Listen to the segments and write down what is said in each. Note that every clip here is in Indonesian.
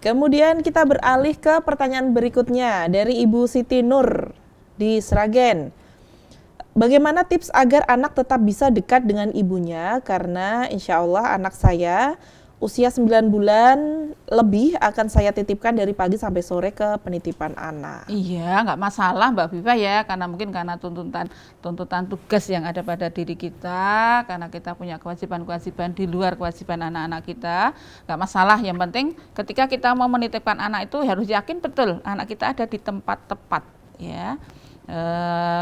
Kemudian kita beralih ke pertanyaan berikutnya dari Ibu Siti Nur di Sragen. Bagaimana tips agar anak tetap bisa dekat dengan ibunya? Karena insya Allah anak saya usia 9 bulan lebih akan saya titipkan dari pagi sampai sore ke penitipan anak. Iya, nggak masalah Mbak Viva ya, karena mungkin karena tuntutan tugas yang ada pada diri kita, karena kita punya kewajiban-kewajiban di luar kewajiban anak-anak kita, nggak masalah. Yang penting ketika kita mau menitipkan anak itu harus yakin betul anak kita ada di tempat tepat, ya.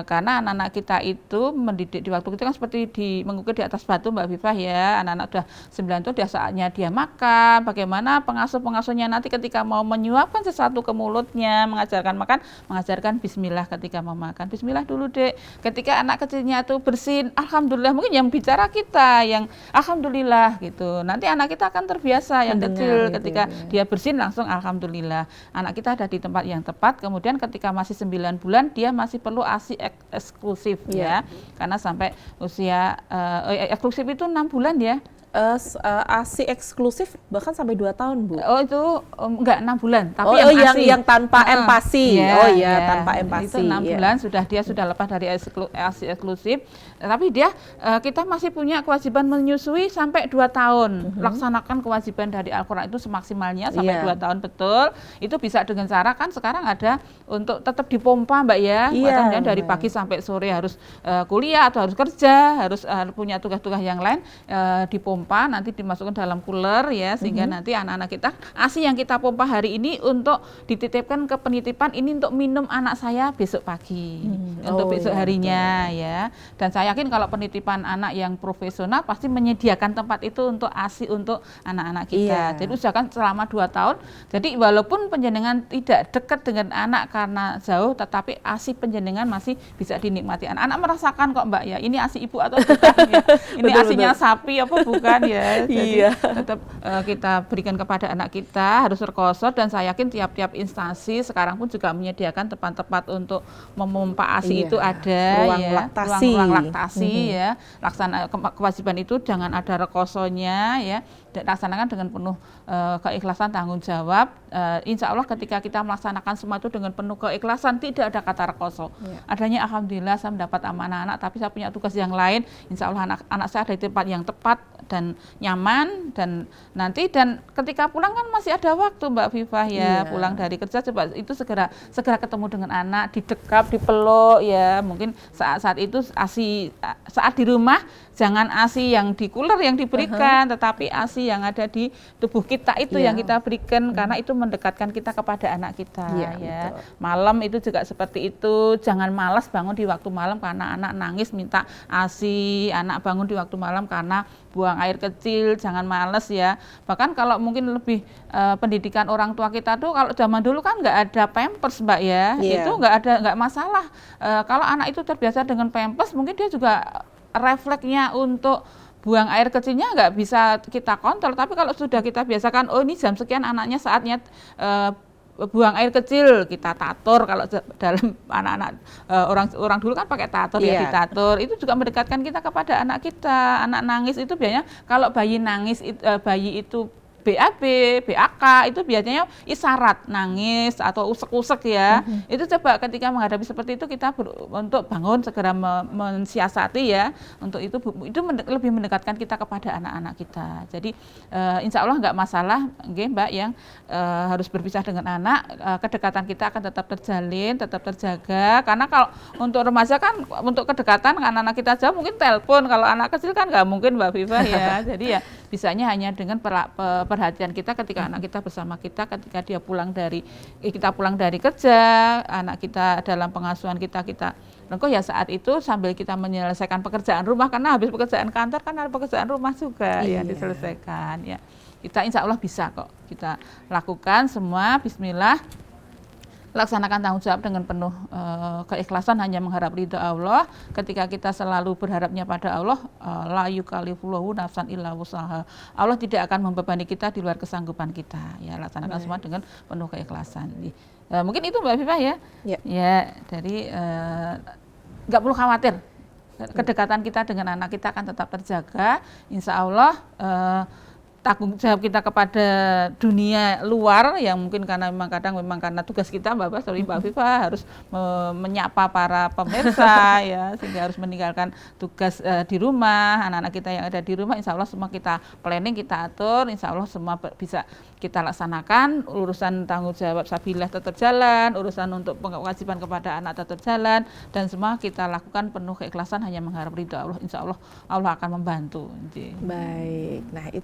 Karena anak-anak kita itu mendidik di waktu itu kan seperti mengukir di atas batu Mbak Viva ya. Anak-anak udah 9 itu dia saatnya dia makan, bagaimana pengasuh-pengasuhnya nanti ketika mau menyuapkan sesuatu ke mulutnya, mengajarkan makan, mengajarkan bismillah ketika mau makan, bismillah dulu Dek. Ketika anak kecilnya itu bersin, alhamdulillah, mungkin yang bicara kita yang alhamdulillah gitu. Nanti anak kita akan terbiasa yang kecil gitu, ketika ya, dia bersin langsung alhamdulillah. Anak kita ada di tempat yang tepat. Kemudian ketika masih 9 bulan dia masih perlu ASI eksklusif ya, karena sampai usia eksklusif itu 6 bulan ya. ASI eksklusif bahkan sampai 2 tahun Bu. Oh itu enggak 6 bulan, tapi yang tanpa empasi. Tanpa empasi. Itu 6 bulan dia sudah lepas dari ASI eksklusif. Tapi kita masih punya kewajiban menyusui sampai 2 tahun. Laksanakan kewajiban dari Al-Qur'an itu semaksimalnya sampai 2 tahun betul. Itu bisa dengan cara kan sekarang ada untuk tetap dipompa Mbak ya. Kemudian dari pagi sampai sore harus kuliah atau harus kerja, harus punya tugas-tugas yang lain, dipompa, nanti dimasukkan dalam cooler ya, sehingga nanti anak-anak kita ASI yang kita pompa hari ini untuk dititipkan ke penitipan ini untuk minum anak saya besok pagi, untuk besok harinya ya. Dan saya yakin kalau penitipan anak yang profesional pasti menyediakan tempat itu untuk ASI untuk anak-anak kita. Jadi usahakan selama 2 tahun. Jadi walaupun penjenengan tidak dekat dengan anak karena jauh, tetapi ASI penjenengan masih bisa dinikmati. Anak-anak merasakan kok Mbak ya, ini ASI ibu atau bukan ya. Ini ASInya sapi apa bukan ya. Jadi tetap kita berikan kepada anak kita, harus terkosot. Dan saya yakin tiap-tiap instansi sekarang pun juga menyediakan tempat-tempat untuk memompa ASI itu ada ruang laktasi ya. Laksana kewajiban itu jangan ada rekosonya ya. Laksanakan dengan penuh keikhlasan, tanggung jawab. Insya Allah ketika kita melaksanakan semua itu dengan penuh keikhlasan, tidak ada kata rekoso. Adanya alhamdulillah saya mendapat amanah anak, tapi saya punya tugas yang lain. Insya Allah anak saya ada di tempat yang tepat dan nyaman, dan ketika pulang kan masih ada waktu Mbak Viva ya, pulang dari kerja coba itu segera ketemu dengan anak, didekap, dipeluk ya. Mungkin saat itu ASI saat di rumah jangan ASI yang di cooler yang diberikan, tetapi ASI yang ada di tubuh kita itu yang kita berikan, karena itu mendekatkan kita kepada anak kita ya. Malam itu juga seperti itu, jangan malas bangun di waktu malam karena anak nangis minta ASI, anak bangun di waktu malam karena buang air kecil, jangan males ya. Bahkan kalau mungkin lebih pendidikan orang tua kita tuh, kalau zaman dulu kan nggak ada pampers Mbak ya, itu nggak masalah. Kalau anak itu terbiasa dengan pampers, mungkin dia juga refleksnya untuk buang air kecilnya nggak bisa kita kontrol. Tapi kalau sudah kita biasakan, oh ini jam sekian anaknya saatnya buang air kecil, kita tatur. Kalau dalam anak-anak orang dulu kan pakai tatur ya, ditatur. Itu juga mendekatkan kita kepada anak kita. Anak nangis itu biasanya kalau bayi nangis, bayi itu BAB, BAK itu biasanya isyarat nangis atau usek-usek ya. Itu coba ketika menghadapi seperti itu kita untuk bangun segera mensiasati ya. Untuk itu lebih mendekatkan kita kepada anak-anak kita. Jadi insya Allah nggak masalah Mbak yang harus berpisah dengan anak, kedekatan kita akan tetap terjalin, tetap terjaga. Karena kalau untuk remaja kan untuk kedekatan anak-anak kita jauh mungkin telepon, kalau anak kecil kan nggak mungkin Mbak Viva ya. Jadi ya bisanya hanya dengan perhatian kita ketika anak kita bersama kita, ketika dia kita pulang dari kerja, anak kita dalam pengasuhan kita lengkap ya saat itu sambil kita menyelesaikan pekerjaan rumah, karena habis pekerjaan kantor kan ada pekerjaan rumah juga yang diselesaikan ya. Kita insya Allah bisa kok kita lakukan semua. Bismillah, laksanakan tanggung jawab dengan penuh keikhlasan, hanya mengharap ridha Allah. Ketika kita selalu berharapnya pada Allah, la yukallifullahu nafsan illa wus'aha. Allah tidak akan membebani kita di luar kesanggupan kita. Ya, laksanakan semua dengan penuh keikhlasan. Mungkin itu Mbak Viva ya. Ya, dari nggak perlu khawatir. Kedekatan kita dengan anak kita akan tetap terjaga. Insya Allah tanggung jawab kita kepada dunia luar yang mungkin karena memang kadang memang karena tugas kita Mbak Viva harus menyapa para pemirsa ya, sehingga harus meninggalkan tugas di rumah, anak-anak kita yang ada di rumah insya Allah semua kita planning, kita atur, insya Allah semua bisa kita laksanakan, urusan tanggung jawab Sabilah tetap jalan, urusan untuk kewajiban kepada anak tetap jalan, dan semua kita lakukan penuh keikhlasan hanya mengharap ridho Allah, insya Allah Allah akan membantu. Baik, nah itu